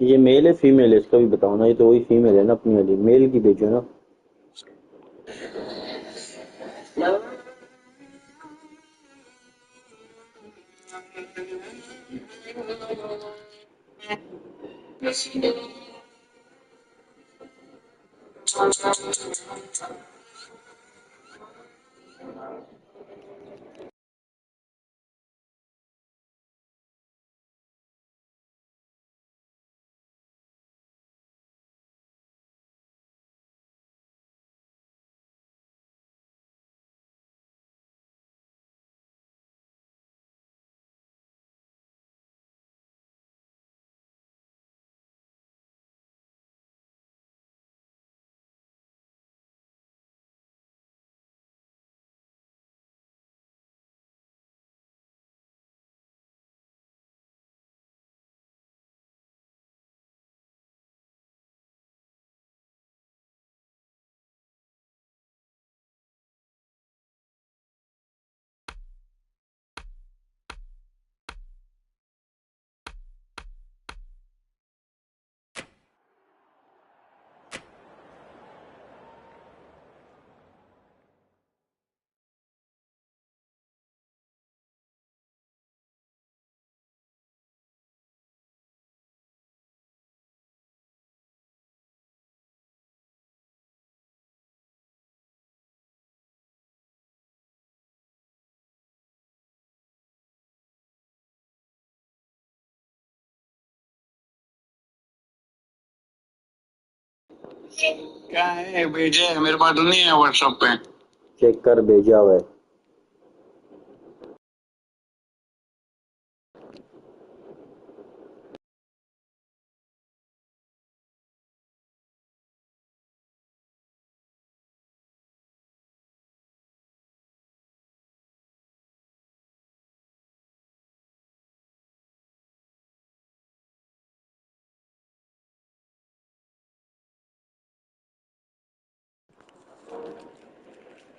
ये मेल है फीमेल है इसका भी बताओ ना, ये तो वही फीमेल है ना अपनी वाली, मेल की भेजो ना। क्या है भेजे है? मेरे पास तो नहीं है व्हाट्सएप पे। चेक कर भेजा हुआ है।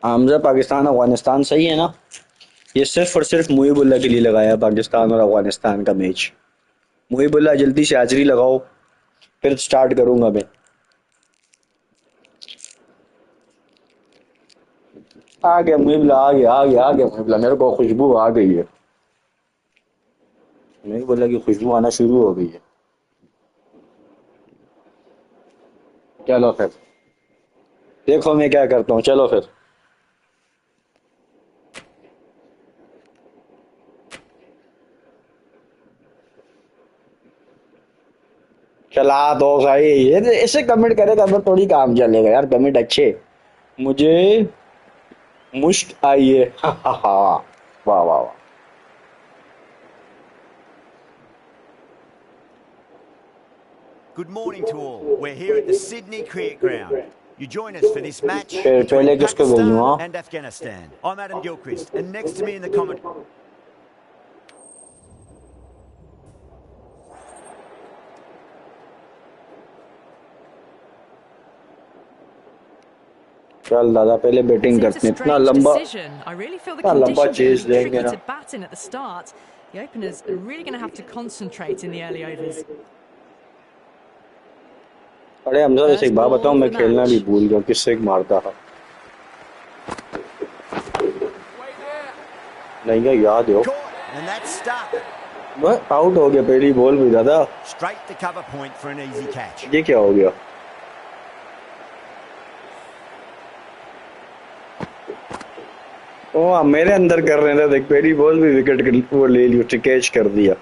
हमजा पाकिस्तान अफगानिस्तान सही है ना? ये सिर्फ और सिर्फ मुहिबुल्लाह के लिए लगाया है, पाकिस्तान और अफगानिस्तान का मैच। मुहिबुल्लाह जल्दी से हाजिरी लगाओ, फिर स्टार्ट करूंगा मैं। आ गया मुहिबुल्लाह, आ गया आ गया आ गया मुहिबुल्लाह, मेरे को खुशबू आ गई है। मुहिबुल्लाह की खुशबू आना शुरू हो गई है। चलो फिर देखो मैं क्या करता हूँ, चलो फिर। चला दो भाई, ये ऐसे कमेंट करेगा तो थोड़ी काम चलेगा यार, कमेंट अच्छे। मुझे मुश्क आई है वाह वाह वाह। Good morning to all. We're here at the Sydney Cricket Ground. You join us for this match between पहले किसको Pakistan भेजूंगा? and Afghanistan. I'm Adam Gilchrist, and next to me in the comment. चल दादा पहले batting Seems a करते हैं, strange decision. I really feel the इतना लंबा conditions are going chase to be देंगे tricky ना। to bat in at the start. The openers are really going to have to concentrate in the early overs. अरे हमजा वैसे एक First बात ball बताऊं, of मैं the खेलना भी match. भूल गया किससे मारता था। नहीं क्या याद हो? Caught, and that's stuck. वह आउट हो गया पहली बॉल में दादा। Straight to cover point for an easy catch. ये क्या हो गया? ओ मेरे अंदर कर रहे थे, देख पहली बॉल भी विकेट वो ले ली, उसने कैच कर दिया।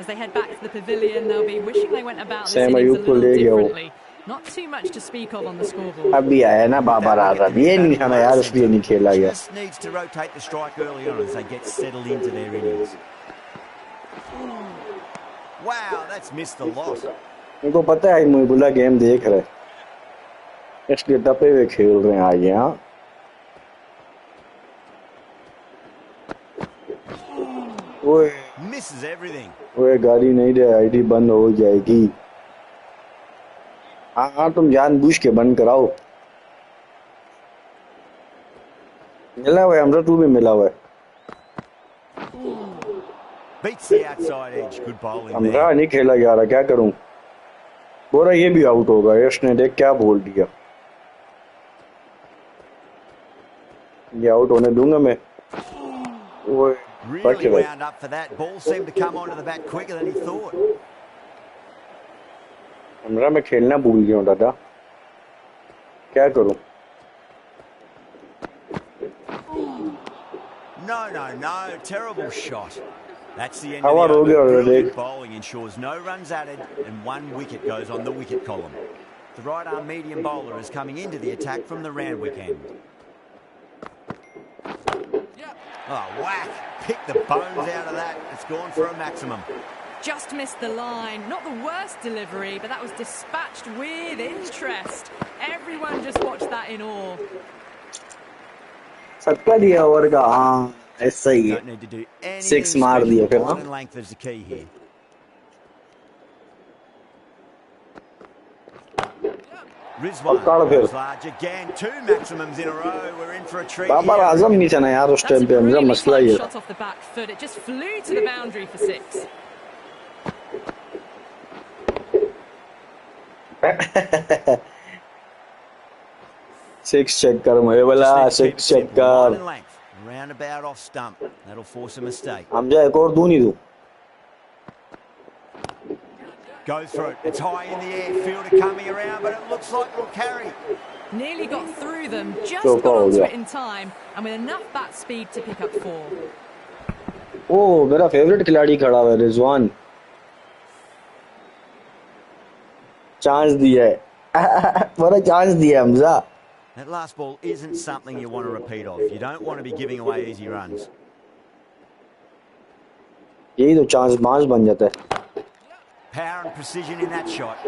As they head back to the pavilion, they'll be wishing they went about this Sam innings a Ayub को little ले गया वो। differently. Not too much to speak of on the scoreboard. अभी आया ना Babar That wicket Azad, to hit ये batting नहीं था ना away यार, the इसलिए centre. नहीं खेला गया। Just needs to rotate the strike early on as they get settled into their innings. Wow, that's missed the lot. मेरे को पता है मुहिबुल्लाह गेम देख रहे, इसलिए दबे हुए खेल रहे हैं आज यहाँ। ओए Misses everything. ओए गाड़ी नहीं दे, आईडी बंद हो जाएगी। हाँ हाँ तुम जानबूझ के बंद कराओ। मिला हुआ है हमजा, तू भी मिला हुआ है। Beats the outside edge. Good bowling हमरा there. नहीं खेला जा रहा, क्या करूं? बोरा ये भी आउट होगा, यश ने देख क्या बोल दिया। ये आउट होने दूंगा मैं। वो Really wound up for that. Ball seemed to come onto the bat quicker than he thought. हमरा मैं खेलना भूल गया हूँ दादा, क्या करूं? No. Terrible shot. That's the end How of the are over. you, Brilliant Rick? bowling ensures no runs added and 1 wicket goes on the wicket column. The right-arm medium bowler is coming into the attack from the Randwick end. Oh, whack. Pick the bones out of that. It's gone for a maximum. Just missed the line. Not the worst delivery, but that was dispatched with interest. Everyone just watched that in awe. सबका दिया over का, हाँ ऐसा ही है। Don't need to do anything 6 मार दिया फिर, special. हाँ? Line and length is the key here. Rizwan काढ़ फिर। goes large again. 2 maximums in a row. We're in for a treat Babar here. आजम नहीं था ना यार उस That's टाइम a पे, हमजा really मसला tight ये shot off the back foot. It just flew to the boundary for 6. था। 6 चेक कर मुझे बोला, Just need 6 to check keep simple. Line कर। and length. Roundabout off stump. That'll force a mistake. Hamza एक और दूं नहीं दूं? Go through it. It's high in the air. Fielder coming around, but it looks like it'll carry. Nearly got through them, just So got cold, onto yeah. it in time, and with enough bat speed to pick up 4. ओ मेरा favourite खिलाड़ी खड़ा हुआ है, Rizwan. Chance दिया है, बड़ा chance दिया है Hamza. That last ball isn't something you want to repeat of. You don't want to be giving away easy runs. यही तो चांस बांस बन जाता है। Power and precision in that shot.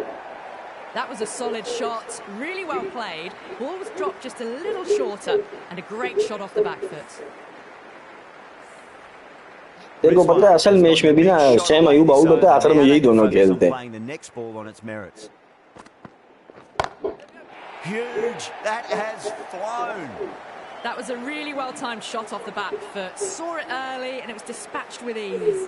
That was a solid shot, really well played. Ball was dropped just a little shorter, and a great shot off the back foot. तेरे को पता है असल मैच में भी ना सैम अयूब आउट होता है, आखिर में यही दोनों खेलते हैं। Playing the next ball on its merits. Huge. That has flown. That was a really well-timed shot off the back foot. Saw it early, and it was dispatched with ease.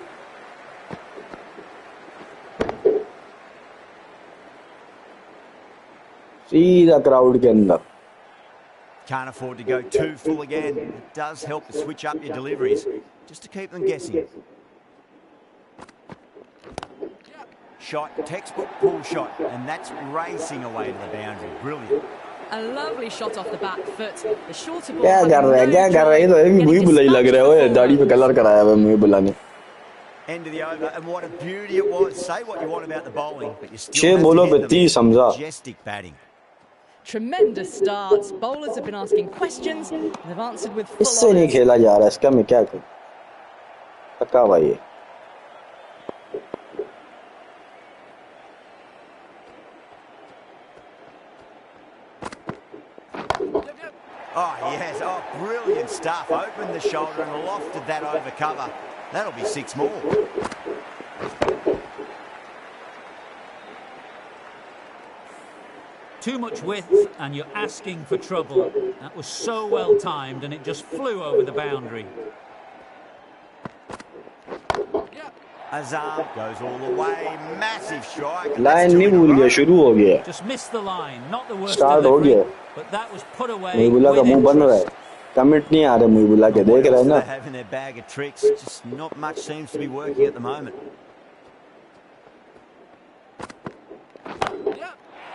सीधा crowd के अंदर। Can't afford to go too full again. It does help to switch up your deliveries, just to keep them guessing. Shot, textbook pull shot, and that's racing away to the boundary. Brilliant. A lovely shot off the back foot. The shorter ball. क्या had कर रहा है, no क्या कर रहा है? ये तो joy, है भी getting मुझे बुलाई लग रहा है, ओए dispatched दाढ़ी पे forwards. कलर कराया हुआ है मुझे बुलाने। End of the over, and what a beauty it was. Say what you want about the bowling, but you still 6 have to bowलों hit पे them. 30 समझा। Majestic batting. Tremendous starts. Bowlers have been asking questions, and they've answered with full इससे नहीं honours. खेला जा रहा, इसका मैं क्या करूं? पक्का भाई है। Oh, yes. Oh, brilliant stuff. Opened the shoulder and lofted that over cover. That'll be 6 more. Too much width and you're asking for trouble. That was so well timed and it just flew over the boundary. Azam goes all the way. Massive strike. and line that's 2 नहीं in a भूल row. गया, शुरू हो गया। Just missed the line. Not the worst Start हो delivery, गया। but that was put away मुझे का with मुंह बन रहा है, interest. कमेंट नहीं आ रहे मुझे बुला के, What देख रहे else हैं do ना? they have in their bag of tricks? Just not much seems to be working at the moment.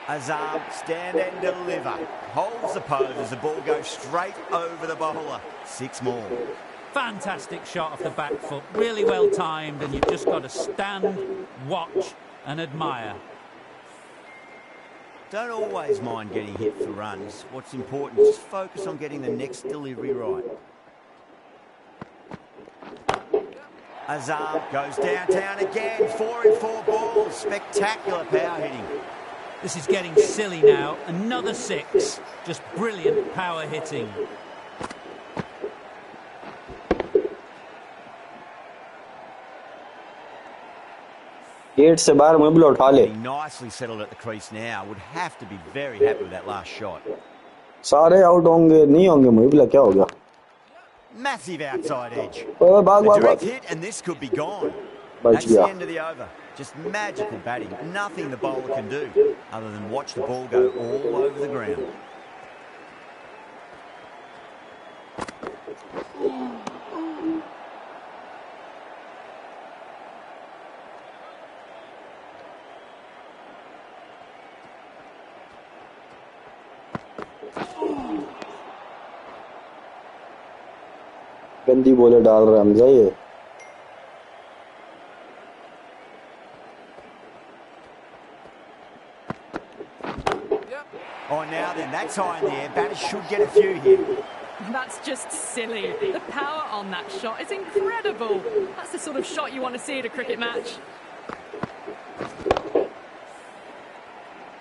Azam, stand and deliver. Holds the pose as the ball goes straight over the bowler. 6 more. Fantastic shot off the back foot. Really well timed and you've just got to stand, watch and admire. Don't always mind getting hit for runs. What's important is just focus on getting the next delivery right. Azam goes downtown again. 4 in 4 balls. Spectacular power hitting. This is getting silly now. Another 6. Just brilliant power hitting. Gate से बाहर मुझे बुला उठा ले। He nicely settled at the crease now. Would have to be very happy with that last shot. सारे out होंगे, नहीं होंगे मुझे बुला, क्या हो गया? Massive outside edge. ओए भाग A भाग direct भाग hit and this could be gone. बच That's the गया end of the over. Just magical batting. Nothing the bowler can do other than watch the ball go all over the ground. गंदी बोले डाल रहा हमजा ये Oh, now then, that's high in the air. Batters should get a few here. That's just silly. The power on that shot is incredible. That's the sort of shot you want to see at a cricket match.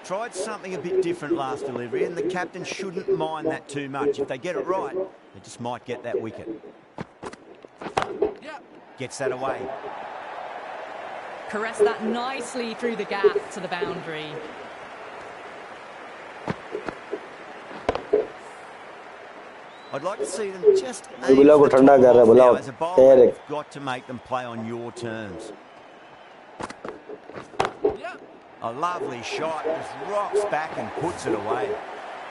Tried something a bit different last delivery, and the captain shouldn't mind that too much. If they get it right, they just might get that wicket. Gets that away. Caress that nicely through the gap to the boundary. I'd like to see them just ये बुला को ठंडा कर रहा है बुला as a bowler, you've got to make them play on your terms. A lovely shot, just rocks back and puts it away.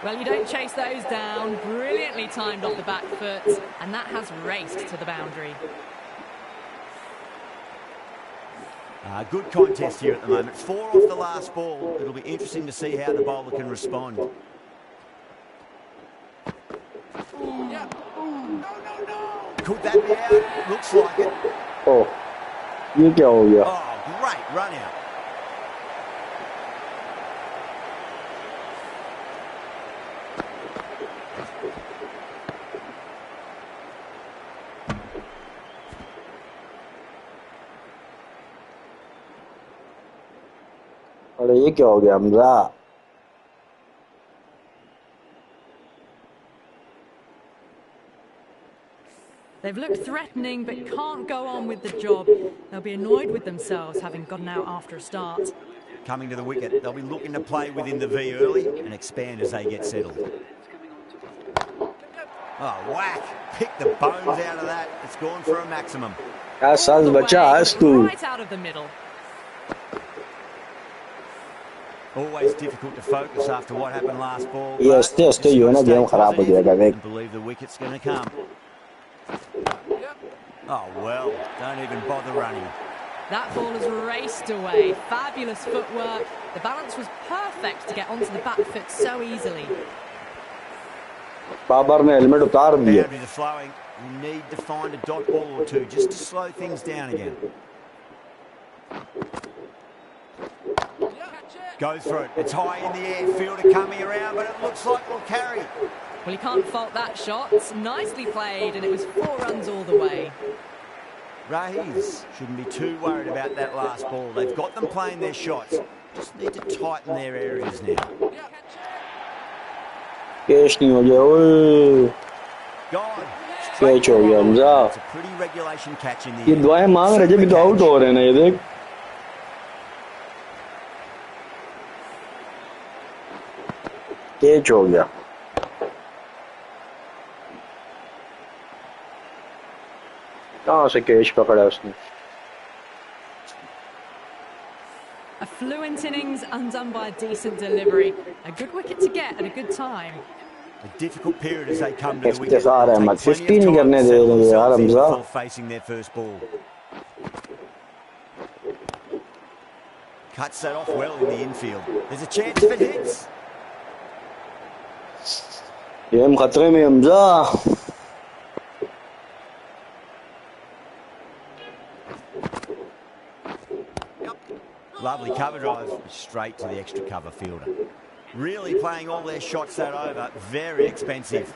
Well, you don't chase those down. Brilliantly timed off the back foot, and that has raced to the boundary. Good contest here at the moment. 4 off the last ball. It'll be interesting to see how the bowler can respond. Could that be out? Looks like it. ओह ये क्या हो गया Oh, great run out. अरे ये क्या हो गया Hamza They've looked threatening but can't go on with the job. They'll be annoyed with themselves having gotten out after a start. Coming to the wicket, they'll be looking to play within the V early and expand as they get settled. Oh, whack. Pick the bones out of that. It's gone for a maximum. क्या सांस All the बचा way, आज तू right out of the middle. Always difficult to focus after what happened last ball. ये but हंसते हंसते just जो है ना gotta गेम stay खराब हो positive जाएगा देख and believe the wicket's going to come. Oh, well, don't even bother running. That ball has raced away. Fabulous footwork. The balance was perfect to get onto the back foot so easily. Babar ने helmet उतार दिया Boundaries are flowing. You need to find a dot ball or two just to slow things down again. Go through it. It's high in the air. Fielder coming around, but it looks like it'll carry. Well, you can't fault that shot. It's nicely played, and it was 4 runs all the way. Rahees shouldn't be too worried about that last ball. They've got them playing their shots. Just need to tighten their areas now. Catch नहीं हो गया ओए Gone. Catch हो गया Hamza It's a pretty regulation catch in the ये end. दुआएं मांग रहे जब भी तो आउट हो रहे हैं ना ये देख कैच हो गया कहाँ से कैच पकड़ा उसने A fluent innings undone by a decent delivery. A good wicket to get at a good time. A difficult period as they come to the wicket. Iftikhar Ahmad Take plenty of 15 time करने to they settle रहे हैं यार themselves in Hamza before facing their first ball. Cuts that off well in the infield. There's a chance if it hits. Game खतरे में Hamza Lovely cover drive straight to the extra cover fielder. Really playing all their shots that over. Very expensive.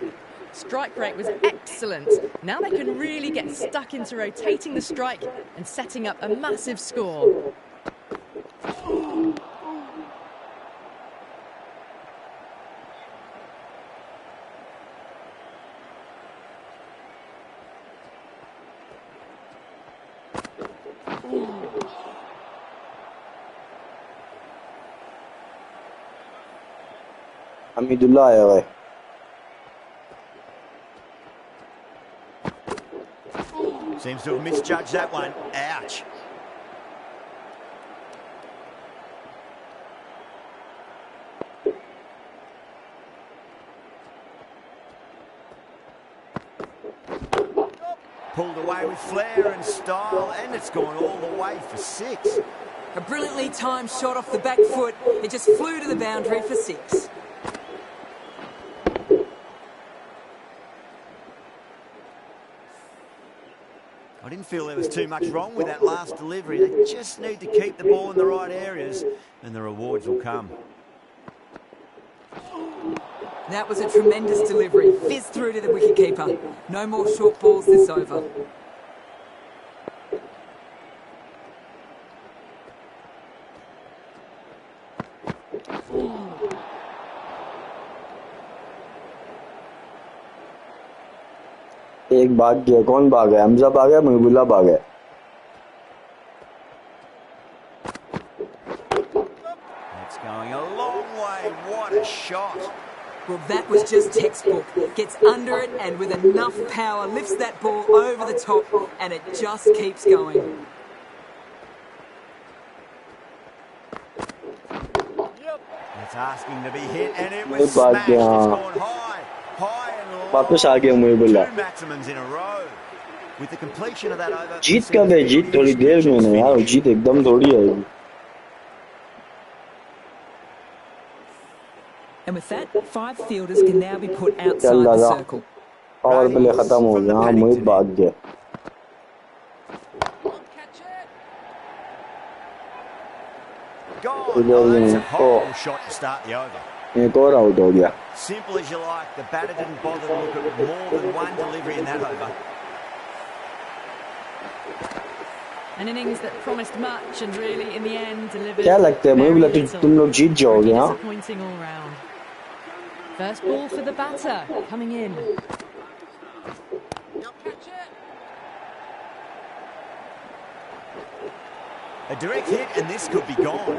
Strike rate was excellent. Now they can really get stuck into rotating the strike and setting up a massive score. Hameedullah आया हुआ है Seems to have misjudged that one. Ouch. Pulled away with flair and style, and it's gone all the way for 6. A brilliantly timed shot off the back foot. It just flew to the boundary for 6. I didn't feel there was too much wrong with that last delivery. They just need to keep the ball in the right areas, and the rewards will come. That was a tremendous delivery. Fizzed through to the wicketkeeper. No more short balls this over. एक भाग गया, कौन भाग गया? हमजा भाग गया, मुहिबुल्लाह भाग गया। It's going a long way. What a shot. Well, that was just textbook. Gets under it and with enough power lifts that ball over the top and it just keeps going. It's asking to be hit and it was Good ball, smashed. It's yeah. gone high and low. वापस आ गया Muhibullah. 2 maximums in a row. With the completion of that over. जीत कब है? जीत थोड़ी देर में है यार, जीत एकदम थोड़ी आएगी। And with that, 5 fielders can now be put outside चल the दादा, circle. पावर प्ले खत्म हो गया। हाँ, मोहित भाग गया। That's a horrible shot to start the over. एक और आउट हो गया। Simple as you like. The batter didn't bother to look at more than one delivery in that over. An innings that promised much and really, in the end, delivered. क्या लगता है Muhibullah, very little. तुम लोग जीत जाओगे? हाँ, Disappointing all round. First ball for the batter coming in. A direct hit and this could be gone.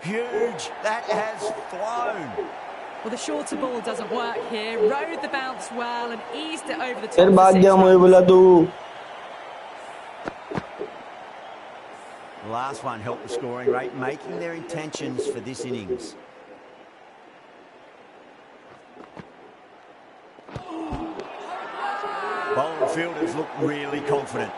Huge. That has flown. Well, the shorter ball doesn't work here. Rode the bounce well and eased it over the top. फिर for भाग 6 गया runs. Muhibullah तू। The last one helped the scoring rate, making their intentions for this innings. Bowler and fielders look really confident.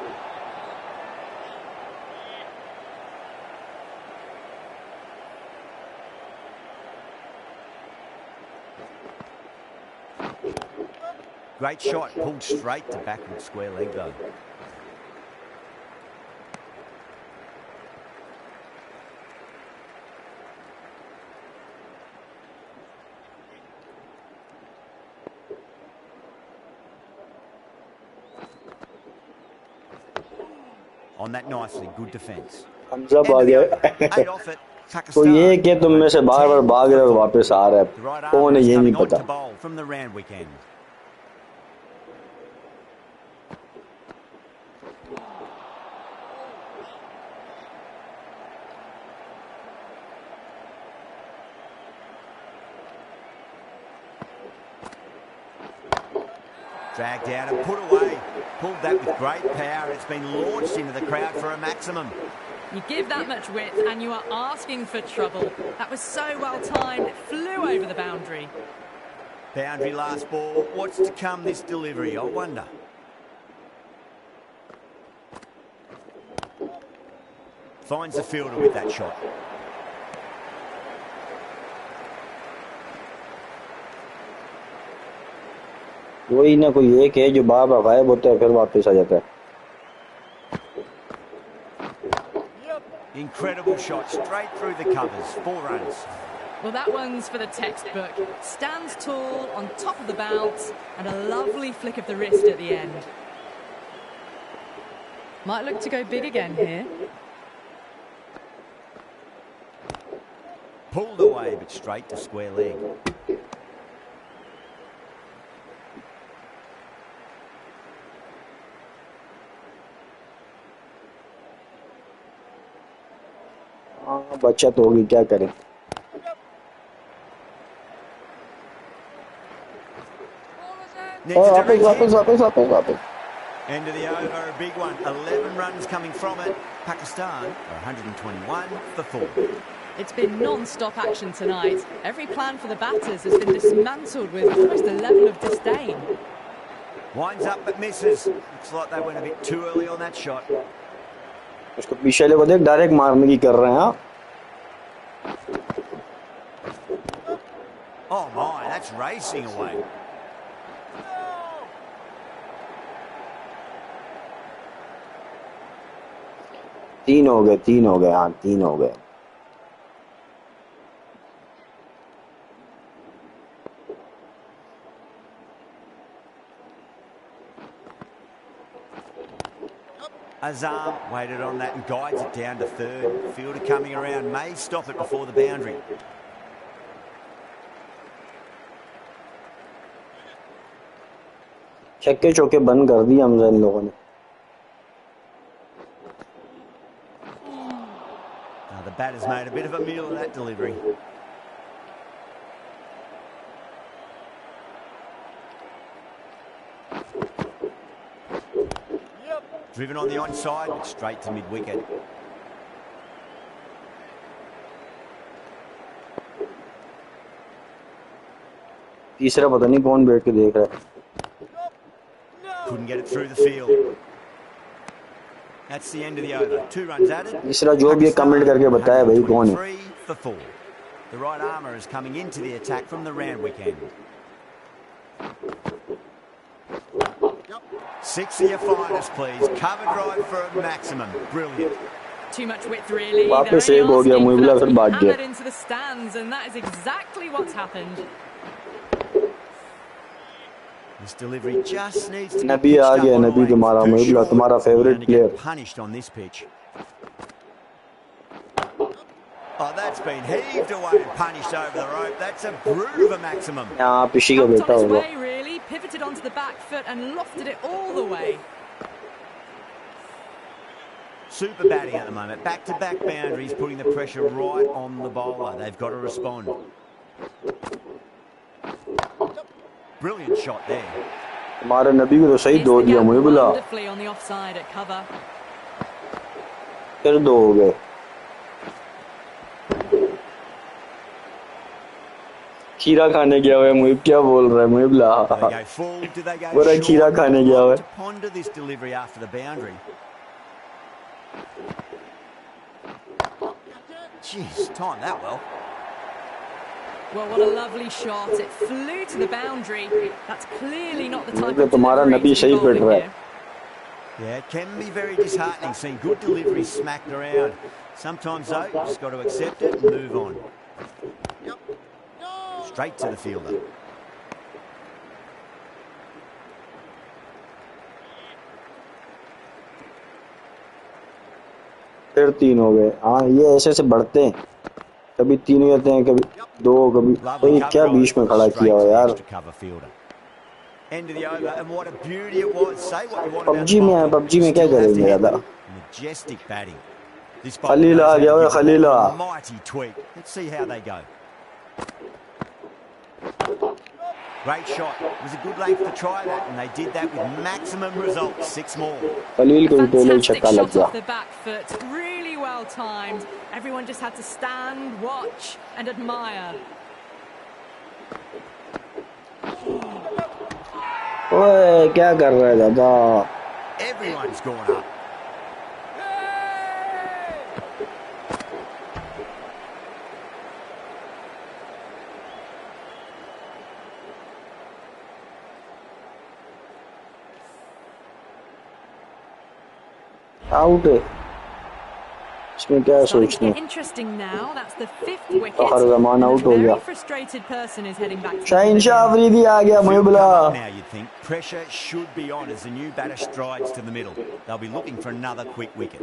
Great shot, pulled straight to backward square leg though. On that nicely, good defence. Hamza भाग गया। 8 off it. तो ये कि तुम में से बार-बार भाग रहे हो वापस आ रहा The right है, कौन arm है is ये नहीं coming on पता। to bowl from the round weekend. Dragged down and put away. Pulled that with great power. It's been launched into the crowd for a maximum. You give that much width and you are asking for trouble. That was so well timed, it flew over the boundary. Boundary last ball. What's to come this delivery? I wonder. Finds the fielder with that shot. वही ना, कोई एक है जो बार-बार गायब होता है फिर वापस आ जाता है। Incredible shot straight through the covers. 4 runs. Well, that one's for the textbook. Stands tall on top of the bounce and a lovely flick of the wrist at the end. Might look to go big again here. Pulled away but straight to square leg. हाँ बचत होगी क्या करें। Needs a वापस direct वापस hit. वापस वापस वापस। End of the over, a big one. 11 runs coming from it. Pakistan are 121 for 4. It's been non-stop action tonight. Every plan for the batters has been dismantled with almost a level of disdain. Winds up but misses. Looks like they went a bit too early on that shot. उसको पीछे ले को देख, direct मारने की कर रहे हैं। हाँ Oh my, that's racing away. तीन हो गए, तीन हो गए, हाँ तीन हो गए। Azam waited on that and guides it down to third. Fielder coming around, may stop it before the boundary. छक्के चौके बंद कर दिए हमजा इन लोगों ने। The batter's made a bit of a meal of that delivery. Driven on the onside, but straight to mid-wicket. तीसरा पता नहीं कौन बैठ के देख रहा है। Couldn't get it through the field. That's the end of the over. 2 runs added. तीसरा जो भी कमेंट करके बताया भाई कौन है। 3 for 4. The right armour is coming into the attack from the Randwick end. 6 of your finest, please. Cover drive for a maximum. Brilliant. Too much width, really. वापस They're एक हो only गया, asking for मुइबुला that to फिर be भाग गया। hammered into the stands, and that is exactly what's happened. This delivery just needs to be Nabi pitched uh up गया, on Nabi leg. तुम्हारा Too मुइबुला short. तुम्हारा You're favourite gonna player. get punished on this pitch. Oh, that's been heaved away and punished over the rope. That's a brute of a maximum. यहाँ पिशी का Jumped बेटा on its होगा। way, really, pivoted onto the back foot and lofted it all the way. Super batting at the moment. Back-to-back boundaries, putting the pressure right on the bowler. They've got to respond. Brilliant shot there. हमारे नबी को तो सही Missed दो the दिया gap मुइबुला। wonderfully on the offside at cover. फिर दो हो गए। खीरा खाने गया हुआ है मुइब, क्या बोल रहा है मुइबुला। Do they go full? Do they go बोला short? खीरा खाने गया हुआ To है। ponder this delivery after the boundary. Jeez, timed that well. Well, what a lovely shot. It flew to the boundary. That's clearly not the type मुझे of तुम्हारा delivery Nabi to सही be fit bowling रहा है। here. Yeah, it can be very disheartening seeing good deliveries smacked around. Sometimes, though, you just got to accept it and move on. Straight to the fielder. फिर तीन हो गए। हाँ ये ऐसे ऐसे बढ़ते हैं, कभी तीन हो जाते हैं, कभी दो, कभी Lovely कोई क्या cover बीच में drive, खड़ा straight किया to हो the यार। extra cover fielder. End of the over, and what a beauty it was. Say what you want about PUBG the में है, bowling, पबजी में you क्या still have to करेंगे hit दादा। majestic batting. This Khaleel bowler आ knows गया how हुआ to give the Khaleel. ball a mighty tweak. Let's see how they go. Great shot. It was a good length to try that, and they did that with maximum results. 6 more. Khalil को भी पहले ही Fantastic छक्का लग shot गया। off the back foot. Really well timed. Everyone just had to stand, watch, and admire. ओए क्या कर रहा है दादा। Everyone's gone up. आउट है, इसमें क्या Starting to सोचना। get interesting now. That's the 5th wicket. Fakhar Zaman And out a हो गया। very frustrated person is heading back to the Shahenshah pavilion. Afridi आ गया Field मुइबुला। come up now, you'd think. Pressure should be on as the new batter strides to the middle. They'll be looking for another quick wicket.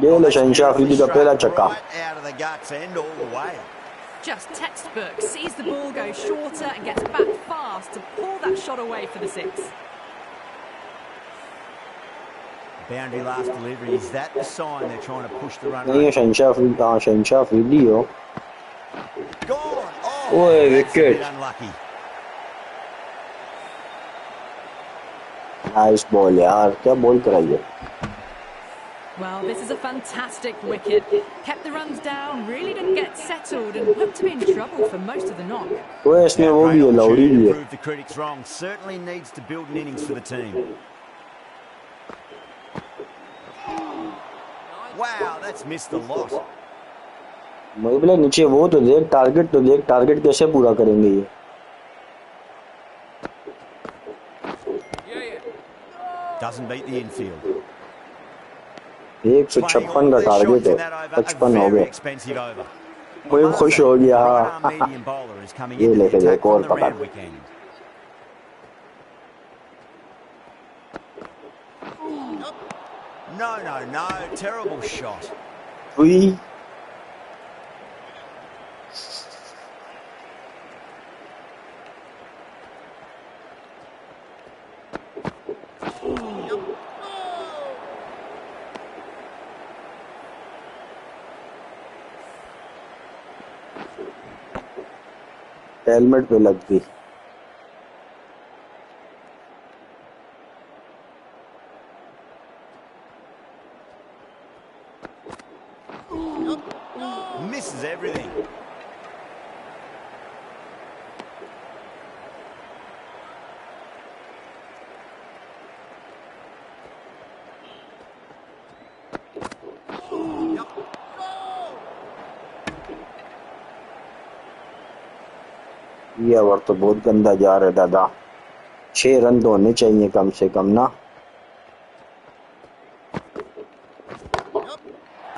ये ले शहंशाह अफरीदी का पहला चक्का। Right out of the guts end all the way. Just textbook. Sees the ball go shorter and gets back fast to pull that shot away for the 6. Boundary last delivery. Is that the sign they're trying to push the run नहीं है rate? शहनशाह अफरीदी हो. Gone. Oh, Oi, that's a wicket. bit unlucky. Nice ball यार, क्या ball कराई है. Well, this is a fantastic wicket. Kept the runs down, really didn't get settled and looked to be in trouble for most of the knock. ओए इसमें Yeah, वो great भी है, लौड़ी opportunity भी to है. prove the critics wrong. Certainly needs to build an innings for the team. Wow, that's missed a lot. मैं बोला नीचे वो तो देख, टारगेट कैसे पूरा करेंगे ये. Doesn't beat the infield. 156 Playing का all their टारगेट shots है. in that over, 55 a हो very गए. expensive over. मैं खुश हो गया. Right-arm medium bowler is coming ये into the लेके जाए attack from और the पकड़. round weekend. No. Terrible shot. हुई. हेलमेट पे लग गई. Misses everything. ये ओवर तो बहुत गंदा जा रहा है दादा. 6 रन तो होने चाहिए कम से कम ना.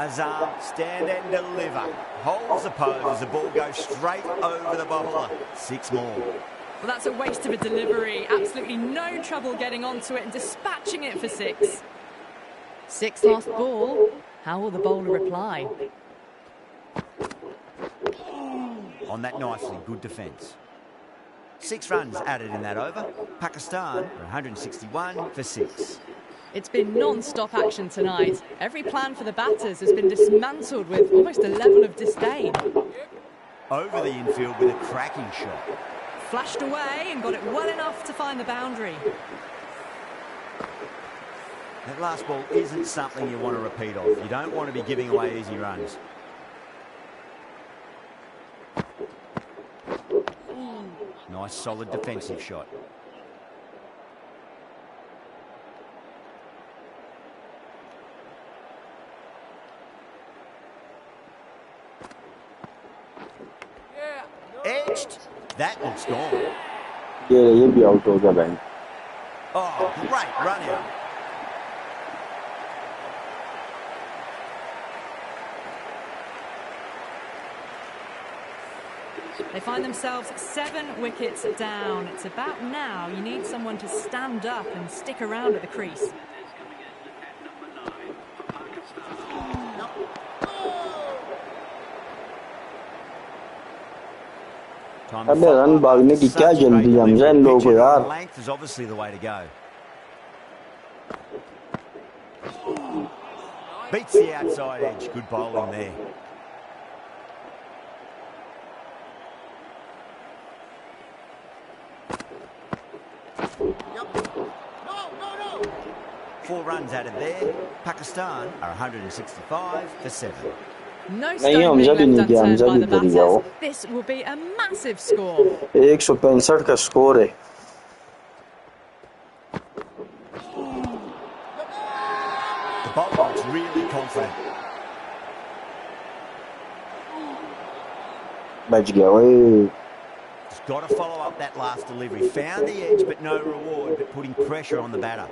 Azam, stand and deliver. Holds the pose as the ball goes straight over the bowler. 6 more. Well, that's a waste of a delivery. Absolutely no trouble getting onto it and dispatching it for 6. 6 last ball. How will the bowler reply? On that nicely, good defence. 6 runs added in that over. Pakistan for 161 for 6. It's been non-stop action tonight. Every plan for the batters has been dismantled with almost a level of disdain. Over the infield with a cracking shot. Flashed away and got it well enough to find the boundary. That last ball isn't something you want to repeat of. You don't want to be giving away easy runs. Nice solid defensive shot. Edged. That looks gone. ये भी out हो गया bank. Oh, great run out. They find themselves 7 wickets down. It's about now you need someone to stand up and stick around at the crease. Time to अबे follow run up भागने की after क्या such a जल्दी great है Hamza delivery. इन लोगों को Pitch it यार. on length is obviously the way to go. Beats the outside edge. Good bowling there. Four runs added there. Pakistan are 165 for 7. No नहीं, stone Hamza भी being नहीं left किया, unturned Hamza by भी the इधर ही जाओ. batters. This will be a massive score. 165 का score है. The bowler looks really confident. बच गया ओए. He's got to follow up that last delivery. Found the edge, but no reward, but putting pressure on the batter.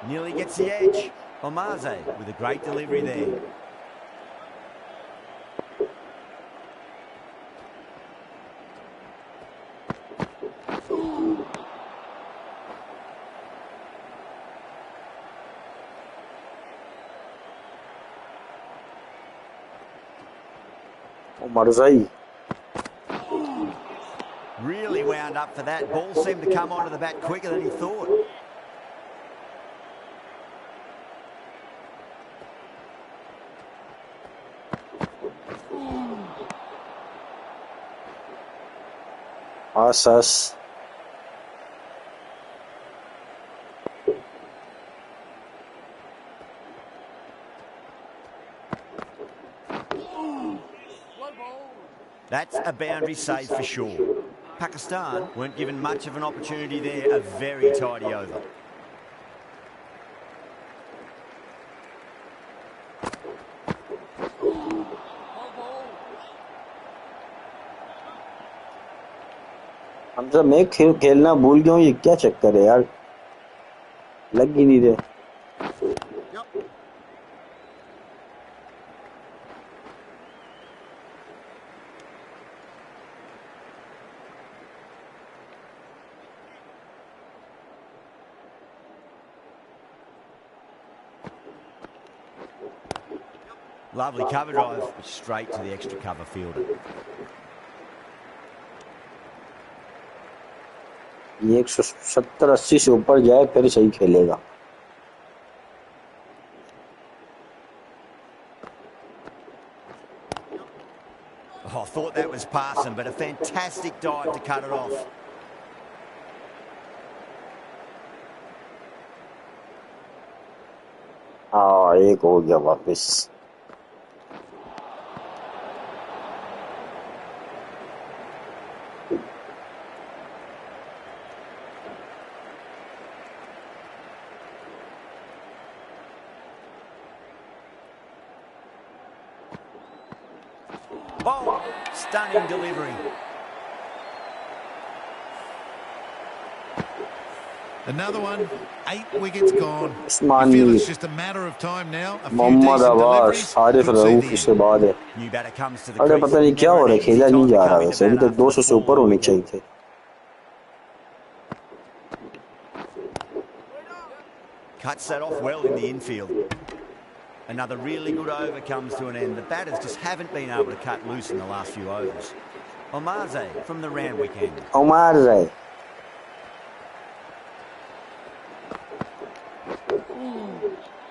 Nearly gets the edge. Omaze with a great delivery there. मरजाई. Really wound up for that. Ball seemed to come onto the bat quicker than he thought. Asas. That's a boundary save for sure. Pakistan weren't given much of an opportunity there. A very tidy over. Hamza मैं खेलना भूल गया हूँ, ये क्या चक्कर है यार, लग ही नहीं रहे। Lovely cover drive, straight to the extra cover fielder. ये 170-80 से ऊपर जाए फिर सही खेलेगा। Oh, I thought that was passing, but a fantastic dive to cut it off. हाँ, एक हो गया वापस। Oh, stunning delivery. Another one, 8 wickets gone. Usman You feel Mir, it's just a matter of time now. A few Mohammad decent Abbas, deliveries Arif could see Rauf the end. इसके बाद है। New batter comes to the अरे crease. पता नहीं क्या Never हो an रहा है, easy खेला time नहीं to जा come रहा, into वैसे अभी bat तक after 200 a से ऊपर full होने wicket. चाहिए थे। Cuts that off well in the infield. Another really good over comes to an end. The batters just haven't been able to cut loose in the last few overs. Omarze from the Randwick end. Umar है।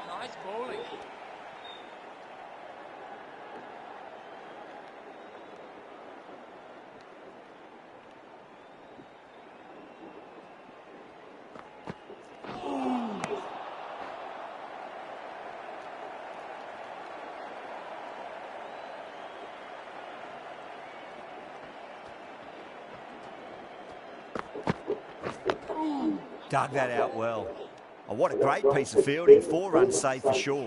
Nice bowling. Dug that out well. Oh, what a great piece of fielding. 4 runs saved for sure.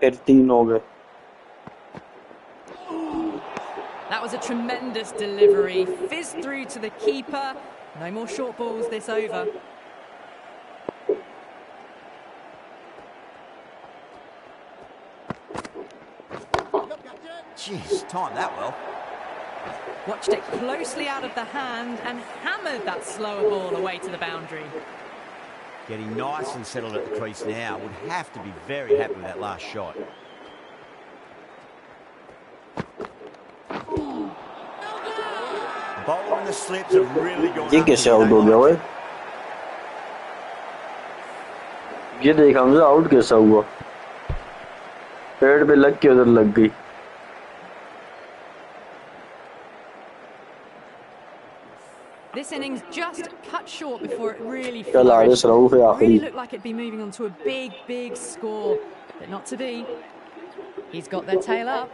फिर 3 हो गए। That was a tremendous delivery. Fizzed through to the keeper. No more short balls this over. Jeez, timed that well. Watched it closely out of the hand and hammered that slower ball away to the boundary. Getting nice and settled at the crease now. Would have to be very happy with that last shot. The bowler and the slips have really gone ये up कैसे here. Out They हो गया like ओए? ये देख Hamza out कैसा हुआ? पेड़ पे लग के उधर लग गई। This innings just cut short before it really चल आरिफ flourished. रऊफ है आखिरी। Really looked like it'd be moving on to a big, big score, but not to be. He's got their tail up.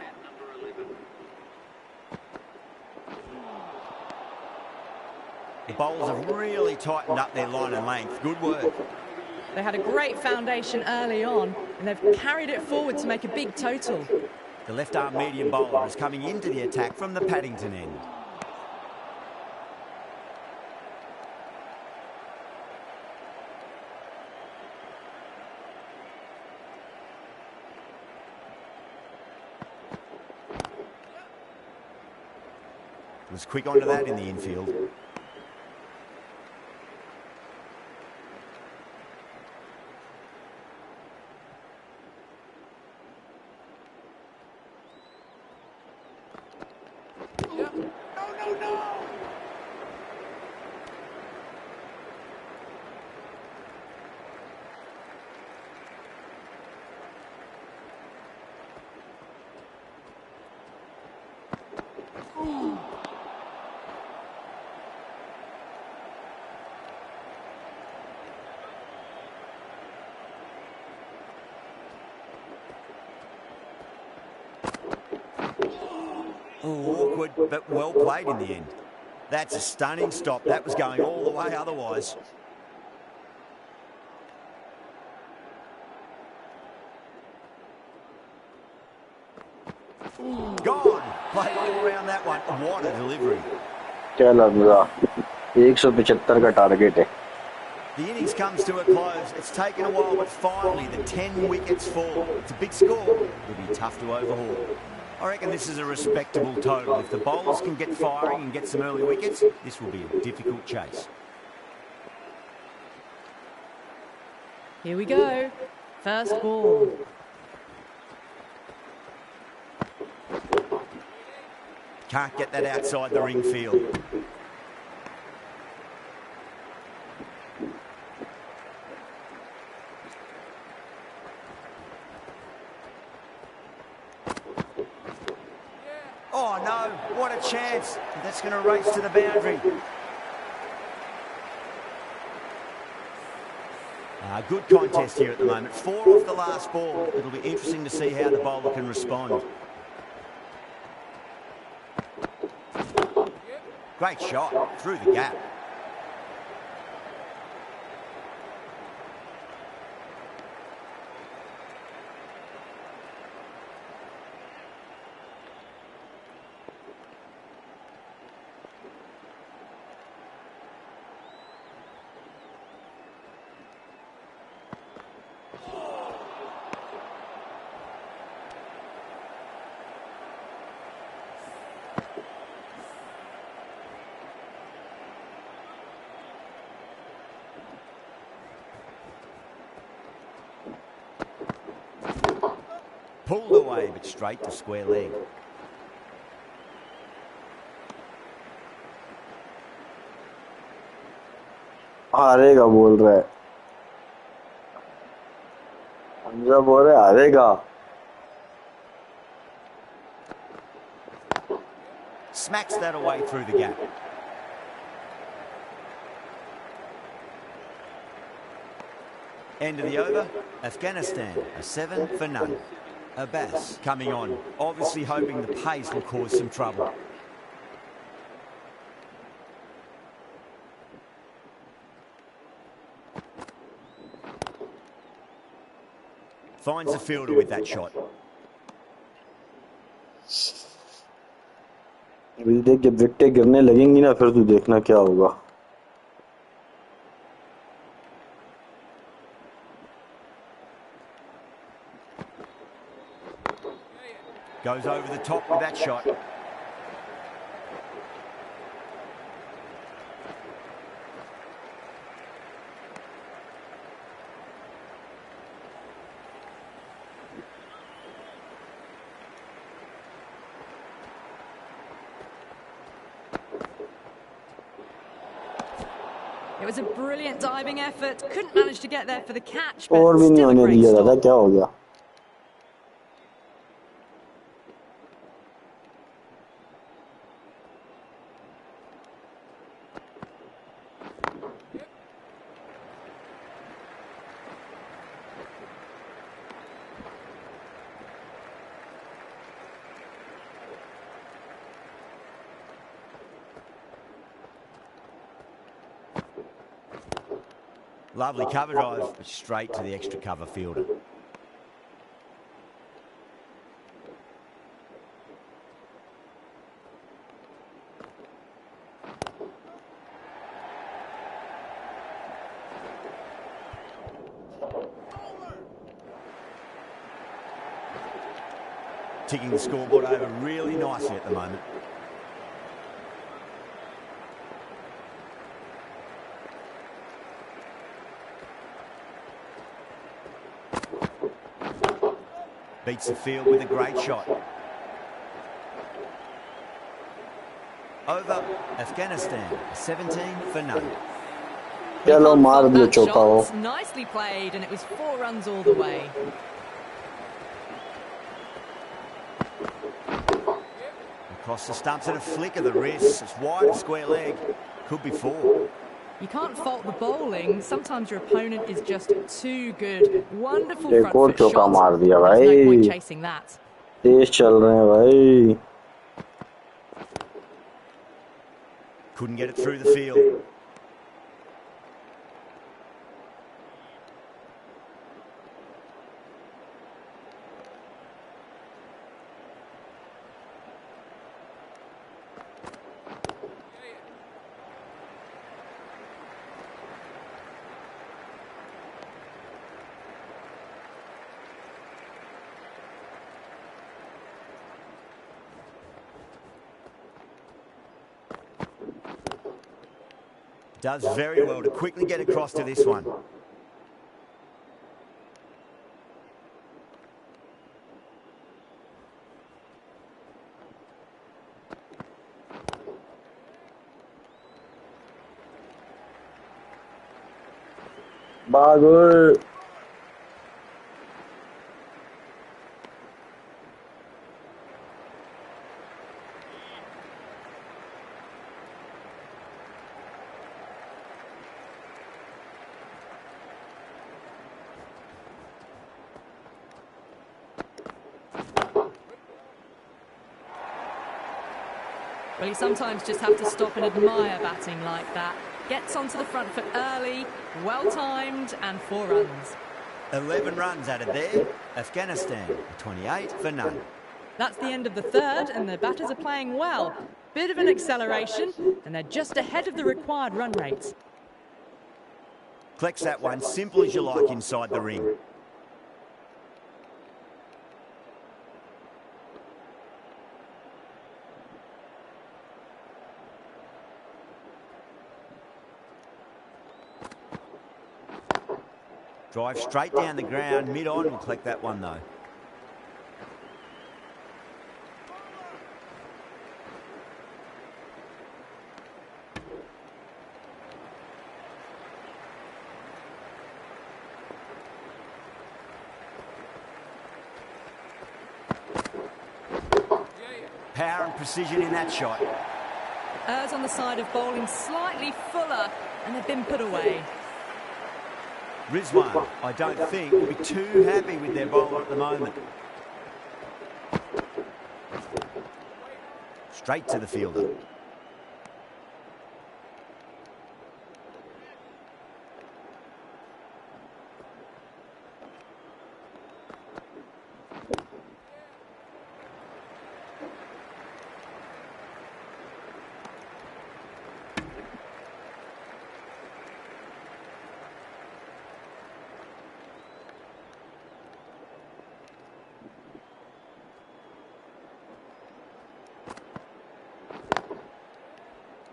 The bowlers have really tightened up their line and length. Good work. They had a great foundation early on, and they've carried it forward to make a big total. The left-arm medium bowler is coming into the attack from the Paddington end. Was quick onto that in the infield. Oh, awkward, but well played in the end. That's a stunning stop. That was going all the way otherwise. Gone. Played all around that one. What a delivery. चल हमजा 175 का target है. The innings comes to a close. It's taken a while, but finally the 10 wickets fall. It's a big score. It'll be tough to overhaul. I reckon this is a respectable total. If the bowlers can get firing and get some early wickets, this will be a difficult chase. Here we go. First ball. Can't get that outside the ring field. Oh no, what a chance. That's going to race to the boundary. Good contest here at the moment. 4 off the last ball. It'll be interesting to see how the bowler can respond. Great shot through the gap. Pulled away, but straight to square leg. हारेगा बोल रहा है. हमजा बोल रहा है हारेगा. Smacks that away through the gap. End of the over. Afghanistan, a 7 for none. Abbas coming on, obviously hoping the pace will cause some trouble. Finds the fielder with that shot. अभी देख जब विकेटें गिरने लगेंगी ना फिर तू देखना क्या होगा. Goes over the top with that shot. It was a brilliant diving effort. Couldn't manage to get there for the catch, but और भी नहीं still a होने great दिया दादा. stop. क्या हो गया. Lovely cover drive, but straight to the extra cover fielder. Ticking the scoreboard over really nicely at the moment. Beats the field with a great shot. Over Afghanistan, 17 for none. चलो मार दिया That चौका हो. shot, nicely played, and it was 4 runs all the way. Across the stumps and a flick of the wrist. It's wide of square leg. Could be 4. You can't fault the bowling. Sometimes your opponent is just too good. Wonderful एक front और foot चौका shot. मार दिया There's no point भाई. chasing that. तेज चल रहे हैं भाई. Couldn't get it through the field. Does very well to quickly get across to this one. Bagul. Well, you sometimes just have to stop and admire batting like that. Gets onto the front foot early, well-timed, and 4 runs. 11 runs added there. Afghanistan, 28 for none. That's the end of the third, and the batters are playing well. Bit of an acceleration, and they're just ahead of the required run rates. Collects that one, simple as you like inside the ring. Drive straight down the ground, mid-on, will collect that one though. Power and precision in that shot. Errs on the side of bowling slightly fuller, and they've been put away. Rizwan, I don't think, will be too happy with their bowler at the moment. Straight to the fielder.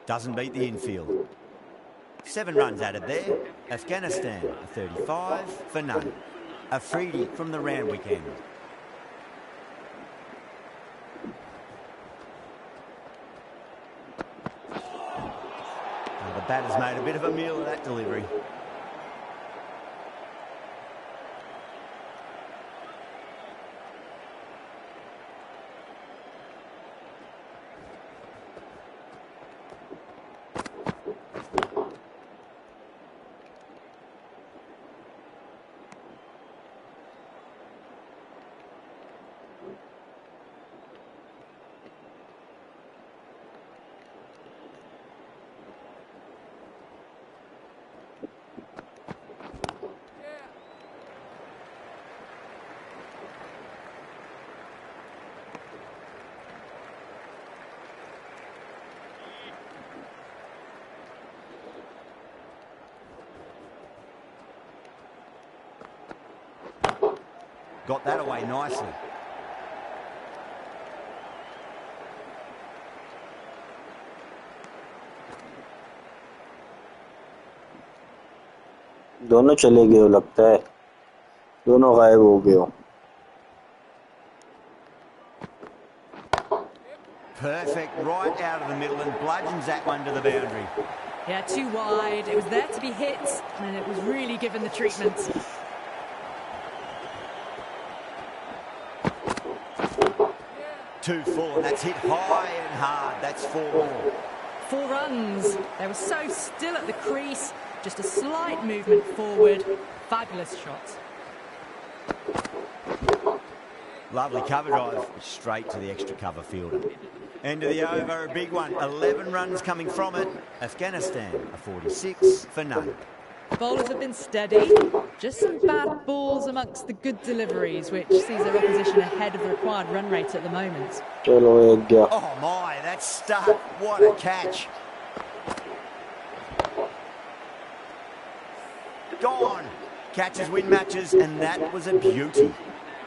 Doesn't beat the infield. 7 runs added there. Afghanistan, a 35 for none. Afridi from the Randwick end. The batter's made a bit of a meal of that delivery. Got that away nicely. दोनों चले गए हो लगता है दोनों गायब हो गए हो Perfect, right out of the middle and bludgeons that one to the boundary. Yeah, too wide. It was there to be hit, and it was really given the treatment. Too full, and that's hit high and hard. That's 4 more. 4 runs. They were so still at the crease. Just a slight movement forward. Fabulous shot. Lovely cover drive, straight to the extra cover fielder. End of the over, a big one. 11 runs coming from it. Afghanistan, a 46 for none. Bowlers have been steady. Just some bad balls amongst the good deliveries, which sees their opposition ahead of the required run rate at the moment. चलो एक गया. Oh my, that's stuck. What a catch. Gone. Catches win matches, and that was a beauty.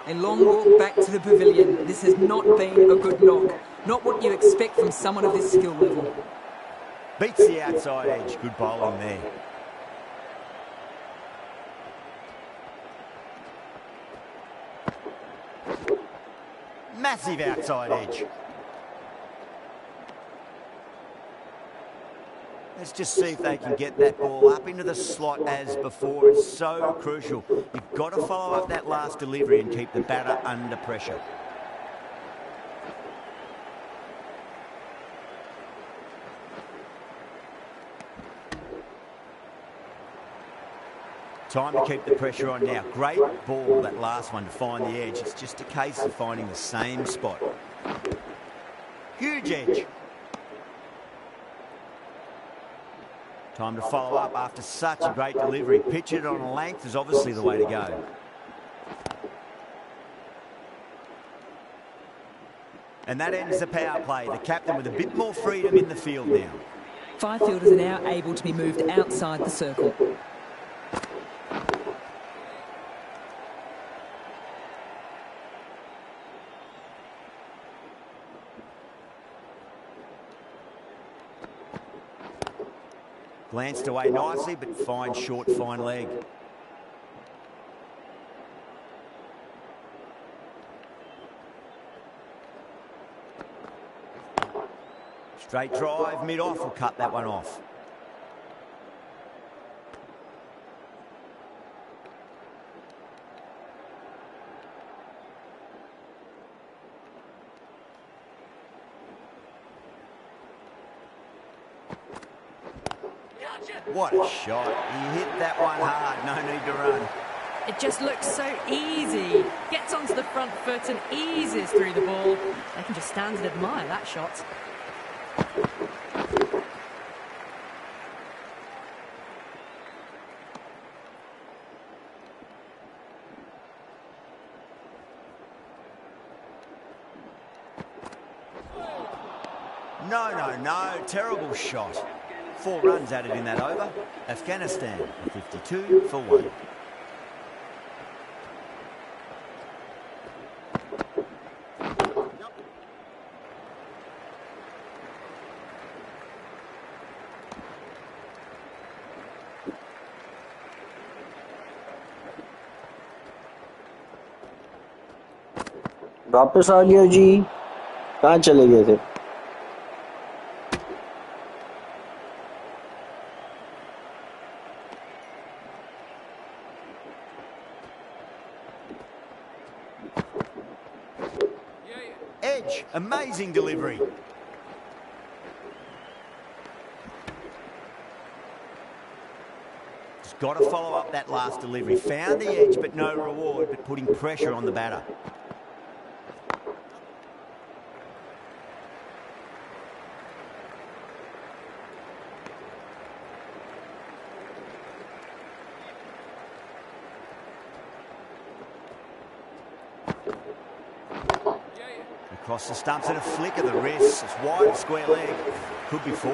A long walk back to the pavilion. This has not been a good knock. Not what you expect from someone of this skill level. Beats the outside edge. Good bowling there. Massive outside edge. Let's just see if they can get that ball up into the slot as before. It's so crucial. You've got to follow up that last delivery and keep the batter under pressure. Time to keep the pressure on now. Great ball, that last one, to find the edge. It's just a case of finding the same spot. Huge edge. Time to follow up after such a great delivery. Pitch it on a length is obviously the way to go. And that ends the power play. The captain with a bit more freedom in the field now. 5 fielders are now able to be moved outside the circle. Glanced away nicely, but fine short, fine leg. Straight drive, mid-off, will cut that one off. What a shot. He hit that one hard. No need to run. It just looks so easy. Gets onto the front foot and eases through the ball. They can just stand and admire that shot. No. Terrible shot. 4 runs added in that over. Afghanistan, 52 for 1. वापस आ गया जी. कहाँ चले गए थे? Edge, amazing delivery. Just got to follow up that last delivery. Found the edge, but no reward, but putting pressure on the batter. Across the stumps and a flick of the wrist. It's wide, square leg. Could be 4.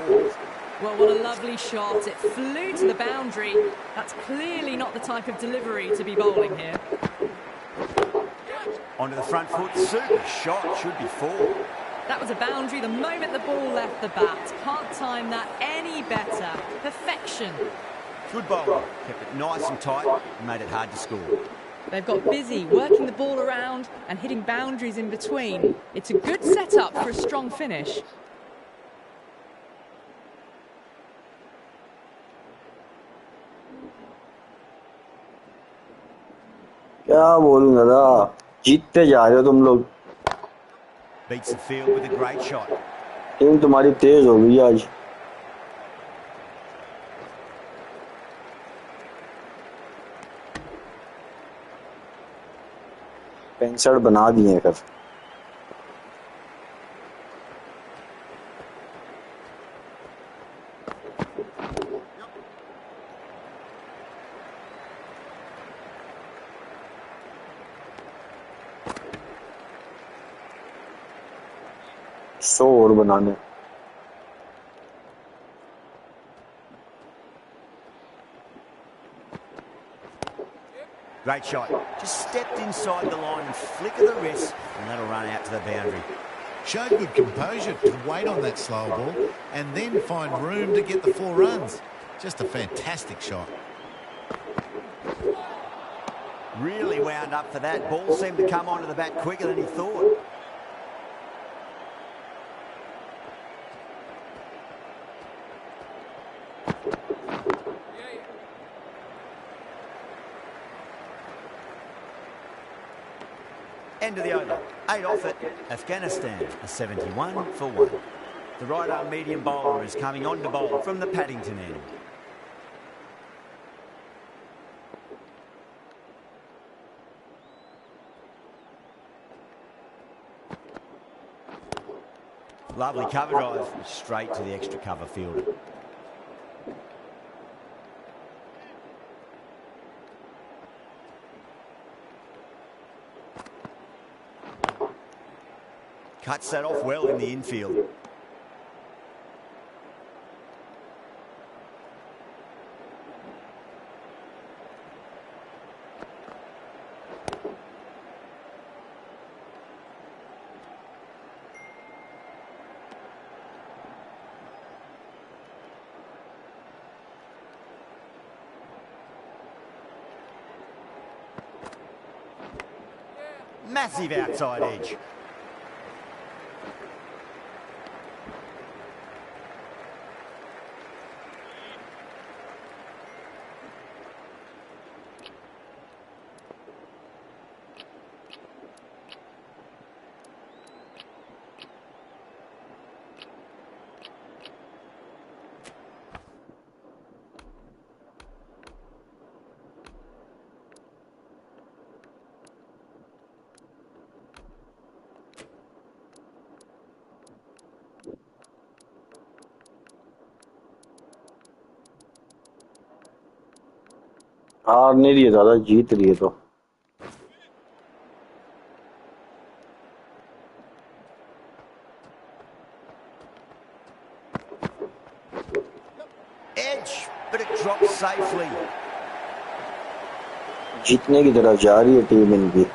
Well, what a lovely shot. It flew to the boundary. That's clearly not the type of delivery to be bowling here. Onto the front foot. Super shot. Should be 4. That was a boundary the moment the ball left the bat. Can't time that any better. Perfection. Good bowler. Kept it nice and tight and made it hard to score. They've got busy working the ball around and hitting boundaries in between. It's a good setup for a strong finish. क्या बोलूं दादा, जीतते जा रहे हो तुम लोग. Beats the field with a great shot. Team तुम्हारी तेज हो गई आज. पेंसड़ बना दिए कर. 100 और बनाने। Great shot. Just stepped inside the line and flicker the wrist, and that'll run out to the boundary. Showed good composure to wait on that slow ball and then find room to get the 4 runs. Just a fantastic shot. Really wound up for that. Ball seemed to come onto the bat quicker than he thought. End of the over. 8 off it. Afghanistan, a 71 for 1. The right-arm medium bowler is coming on to bowl from the Paddington end. Lovely cover drive, straight to the extra cover fielder. Cuts that off well in the infield. Massive outside edge. हार नहीं रही है दादा, जीत रही है तो। Edge, but it drops safely. जीतने की तरफ जा रही है टीम इनकी।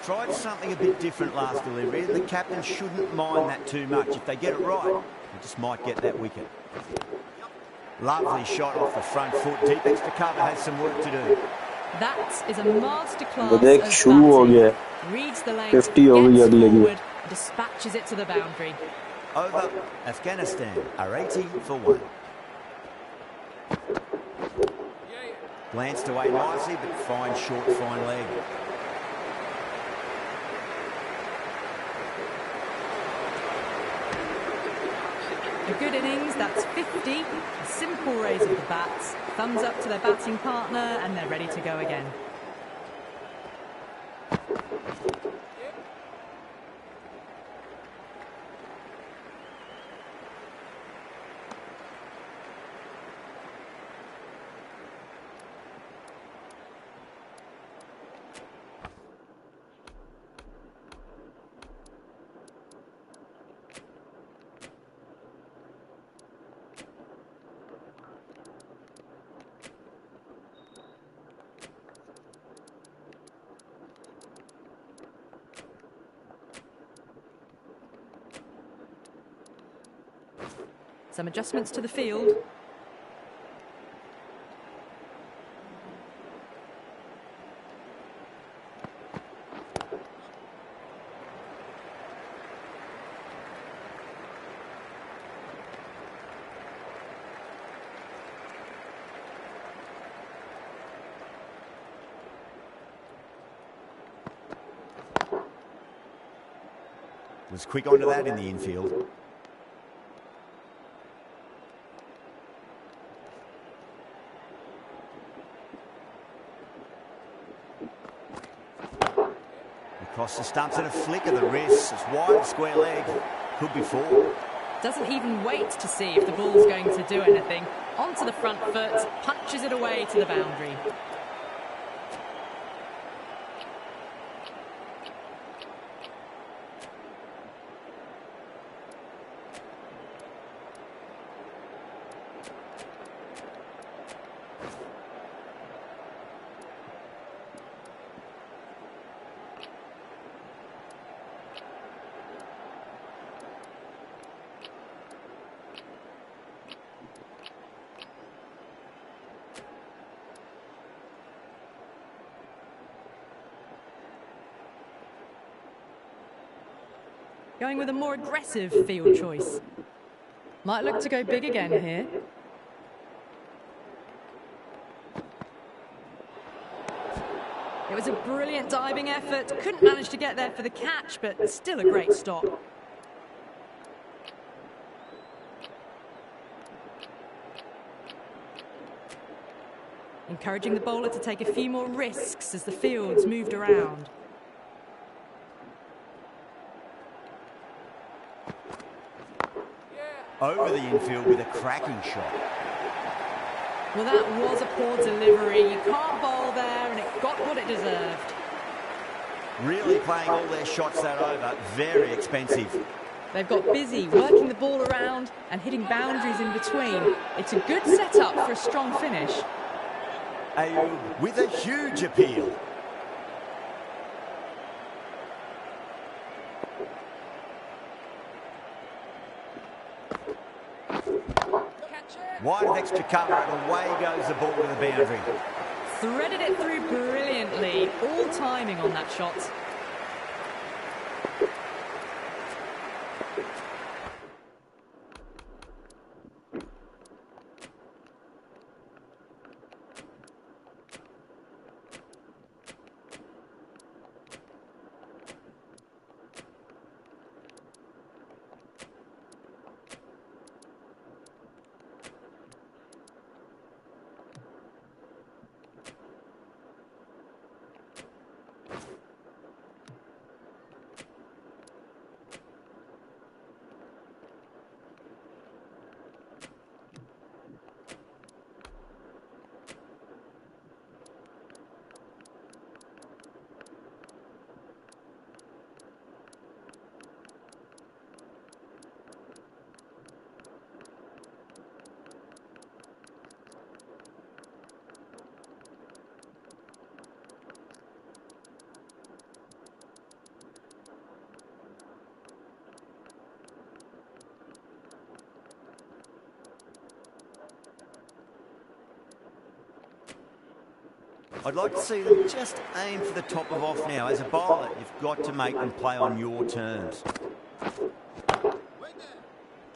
Tried something a bit different last delivery. The captain shouldn't mind that too much. If they get it right, they just might get that wicket. Lovely shot off the front foot. Deep extra cover has some work to do. That is a masterclass वो देख of शुरू हो गया batting. Reads the lane, 50 हो गई gets अगले की। forward, dispatches it to the boundary. Over. Afghanistan are 80 for 1. Glanced away nicely, but fine short, fine leg. A good innings, that's 50. A simple raise of the bats. Thumbs up to their batting partner, and they're ready to go again. Some adjustments to the field. Was quick onto that in the infield. Across the stumps and a flick of the wrist. It's wide, square leg. Could be 4. Doesn't even wait to see if the ball's going to do anything. Onto the front foot, punches it away to the boundary. Going with a more aggressive field choice. Might look to go big again here. It was a brilliant diving effort. Couldn't manage to get there for the catch, but still a great stop. Encouraging the bowler to take a few more risks as the fields moved around. Over the infield with a cracking shot. Well, that was a poor delivery. You can't bowl there, and it got what it deserved. Really playing all their shots that over. Very expensive. They've got busy working the ball around and hitting boundaries in between. It's a good setup for a strong finish. Ayub with a huge appeal. Wide of extra cover and away goes the ball to the boundary. Threaded it through brilliantly. All timing on that shot. I'd like to see them just aim for the top of off now. As a bowler, you've got to make them play on your terms.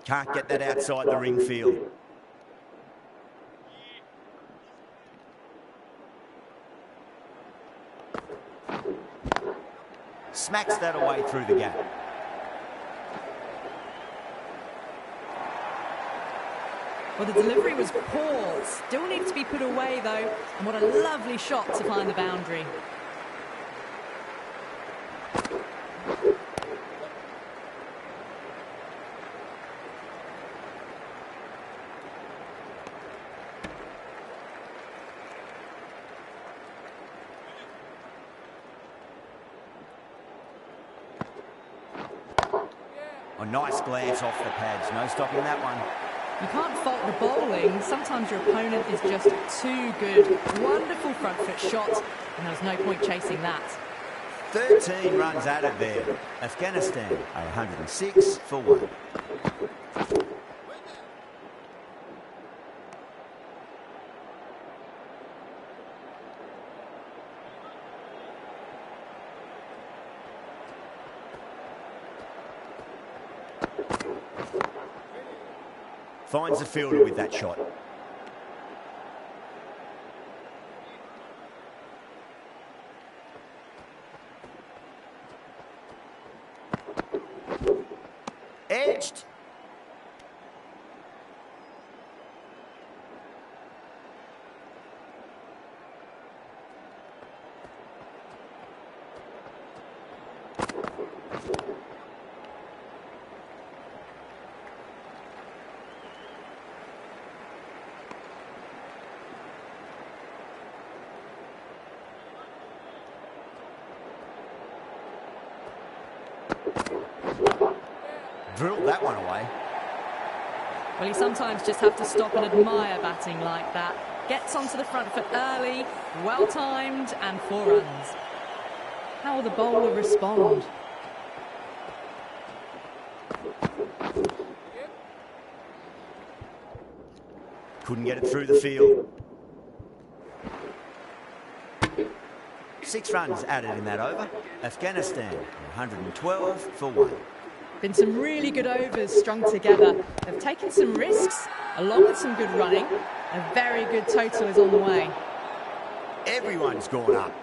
Can't get that outside the ring field. Smacks that away through the gap. Well, the delivery was poor. Still needs to be put away, though. And what a lovely shot to find the boundary. A nice glance off the pads. No stopping that one. You can't fault the bowling. Sometimes your opponent is just too good. Wonderful front foot shot, and there was no point chasing that. 13 runs added there. Afghanistan are 106 for 1. Finds the fielder with that shot. Edged. Drilled that one away. Well, you sometimes just have to stop and admire batting like that. Gets onto the front foot early, well-timed, and 4 runs. How will the bowler respond? Couldn't get it through the field. 6 runs added in that over. Afghanistan 112 for 1. Been some really good overs strung together. They've taken some risks, along with some good running. A very good total is on the way. Everyone's gone up.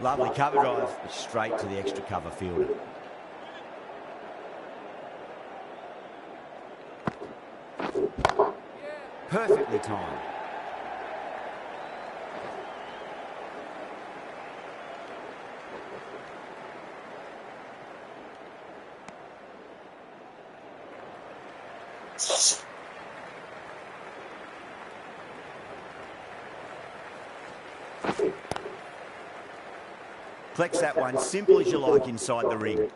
Lovely cover drive, straight to the extra cover fielder. Perfectly timed. Flex that one, simple as you like inside the ring.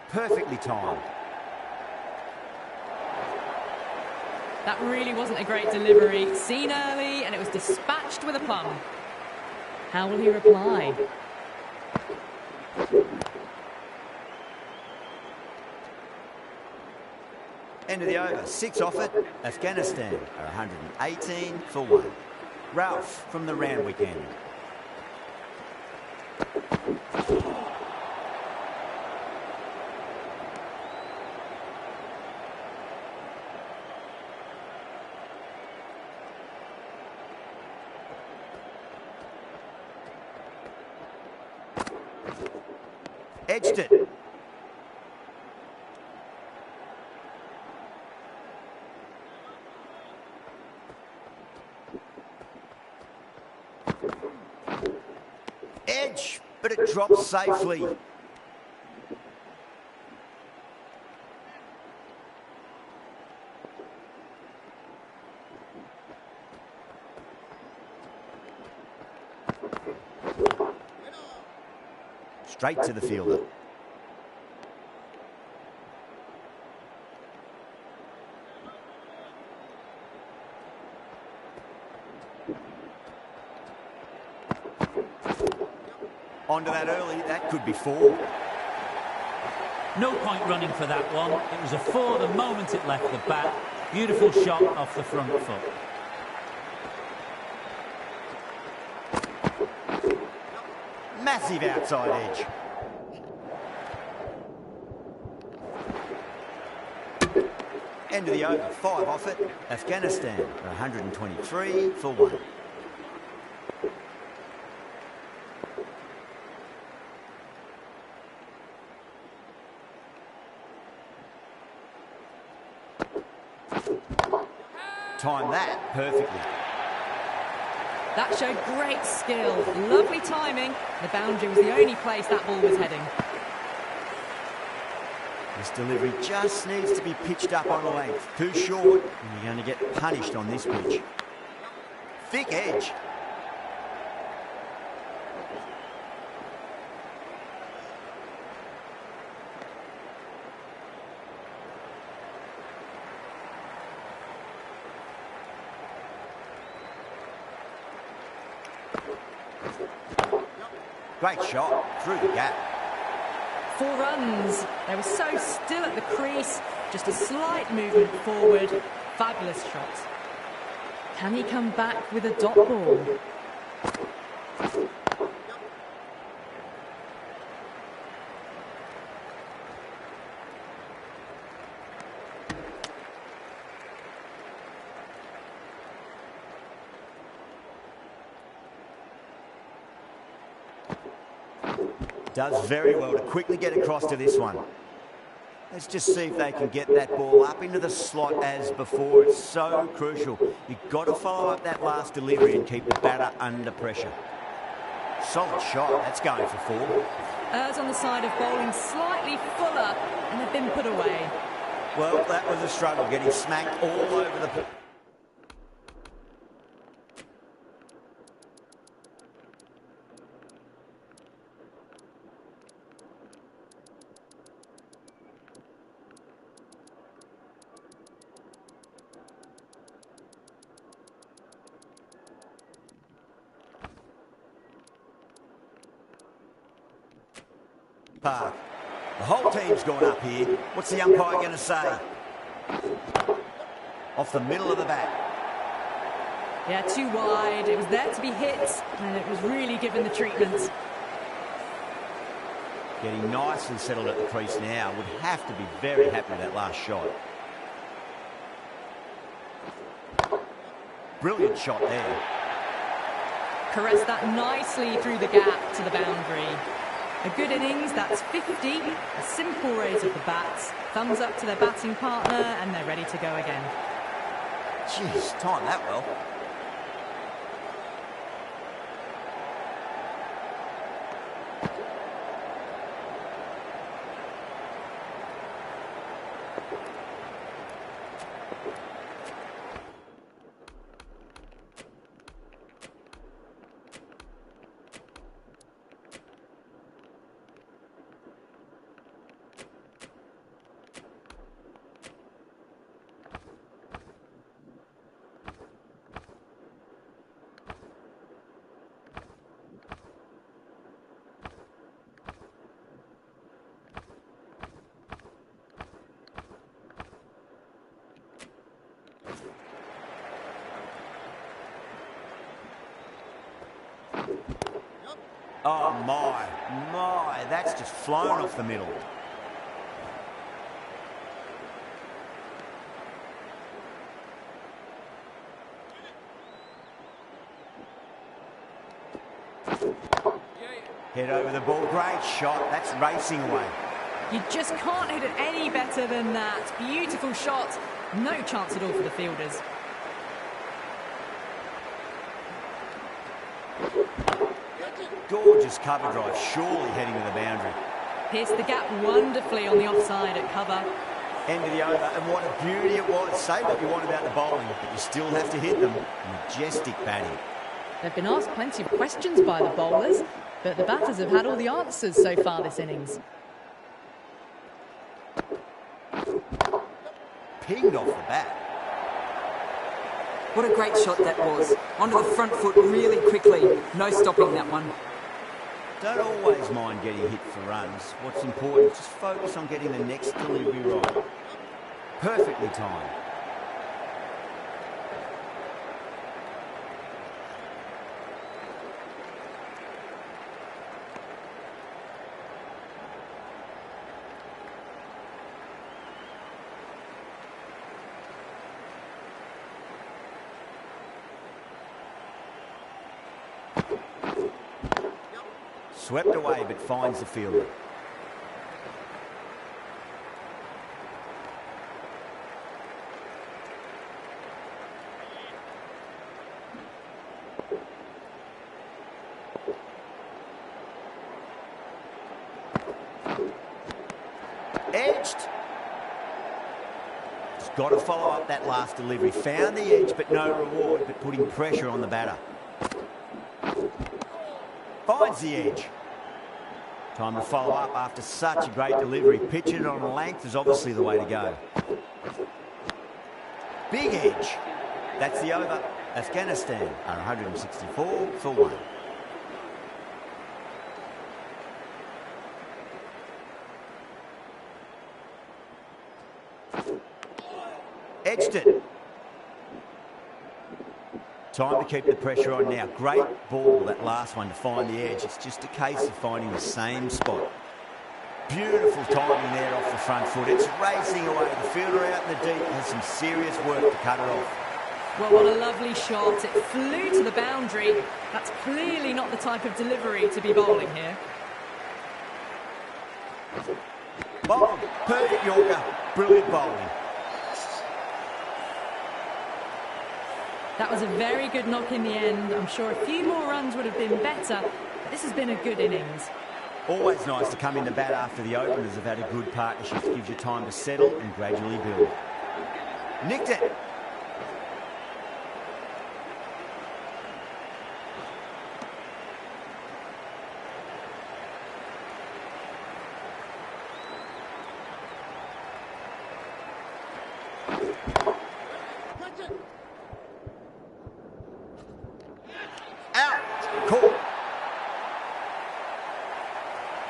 Perfectly timed. That really wasn't a great delivery. Seen early, and it was dispatched with a plum. How will he reply? End of the over, 6 off it. Afghanistan are 118 for 1. Ralph from the Randwick end. Edged it. Edge, but it drops safely. Straight to the fielder. Onto that early, that could be 4. No point running for that one. It was a 4 the moment it left the bat. Beautiful shot off the front foot. Massive outside edge. End of the over, 5 off it. Afghanistan are 123 for 1. Time that perfectly. That showed great skill. Lovely timing. The boundary was the only place that ball was heading. This delivery just needs to be pitched up on length. Too short, and you're going to get punished on this pitch. Thick edge. Great shot through the gap. 4 runs. They were so still at the crease. Just a slight movement forward. Fabulous shot. Can he come back with a dot ball? Does very well to quickly get across to this one. Let's just see if they can get that ball up into the slot as before. It's so crucial. You've got to follow up that last delivery and keep the batter under pressure. Solid shot. That's going for 4. Errs on the side of bowling slightly fuller, and they've been put away. Well, that was a struggle, getting smacked all over the... park. The whole team's gone up here. What's the umpire going to say? Off the middle of the bat. Yeah, too wide. It was there to be hit, and it was really given the treatment. Getting nicely settled at the crease now. Would have to be very happy with that last shot. Brilliant shot there. Caressed that nicely through the gap to the boundary. A good innings, that's 50. A simple raise of the bats. Thumbs up to their batting partner, and they're ready to go again. Jeez, timed that well. Oh, my, that's just flown off the middle. Head over the ball, great shot, that's racing away. You just can't hit it any better than that. Beautiful shot, no chance at all for the fielders. Gorgeous cover drive, surely heading to the boundary. Pierced the gap wonderfully on the offside at cover. End of the over, and what a beauty it was. Say what you want about the bowling, but you still have to hit them. Majestic batting. They've been asked plenty of questions by the bowlers, but the batters have had all the answers so far this innings. Pinged off the bat. What a great shot that was. Onto the front foot really quickly. No stopping that one. Don't always mind getting hit for runs. What's important is just focus on getting the next delivery right. Perfectly timed. Swept away, but finds the fielder. Edged. Just got to follow up that last delivery. Found the edge, but no reward, but putting pressure on the batter. Finds the edge. Time to follow up after such a great delivery. Pitching it on a length is obviously the way to go. Big edge. That's the over. Afghanistan are 164 for 1. Edged it. Time to keep the pressure on now. Great ball, that last one, to find the edge. It's just a case of finding the same spot. Beautiful timing there off the front foot. It's racing away. The fielder out in the deep has some serious work to cut it off. Well, what a lovely shot. It flew to the boundary. That's clearly not the type of delivery to be bowling here. Bowled. Perfect Yorker. Brilliant bowling. That was a very good knock in the end. I'm sure a few more runs would have been better. This has been a good innings. Always nice to come in to bat after the openers have had a good partnership. It gives you time to settle and gradually build. Nicked it.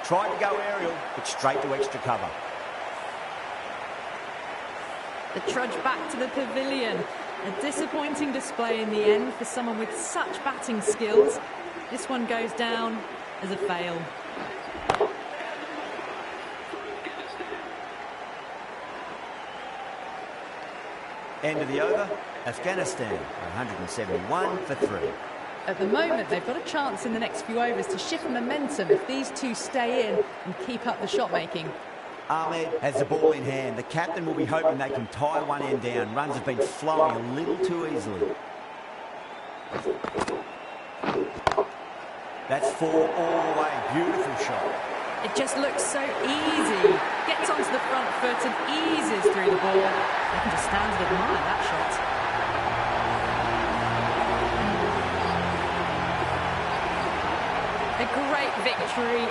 Tried to go aerial, but straight to extra cover. The trudge back to the pavilion. A disappointing display in the end for someone with such batting skills. This one goes down as a fail. End of the over. Afghanistan 171 for 3. At the moment, they've got a chance in the next few overs to shift momentum if these two stay in and keep up the shot making. Ahmed has the ball in hand. The captain will be hoping they can tie one end down. Runs have been flowing a little too easily. That's 4 all the way. Beautiful shot. It just looks so easy. Gets onto the front foot and eases through the ball. I can just stand and admire that shot. A great victory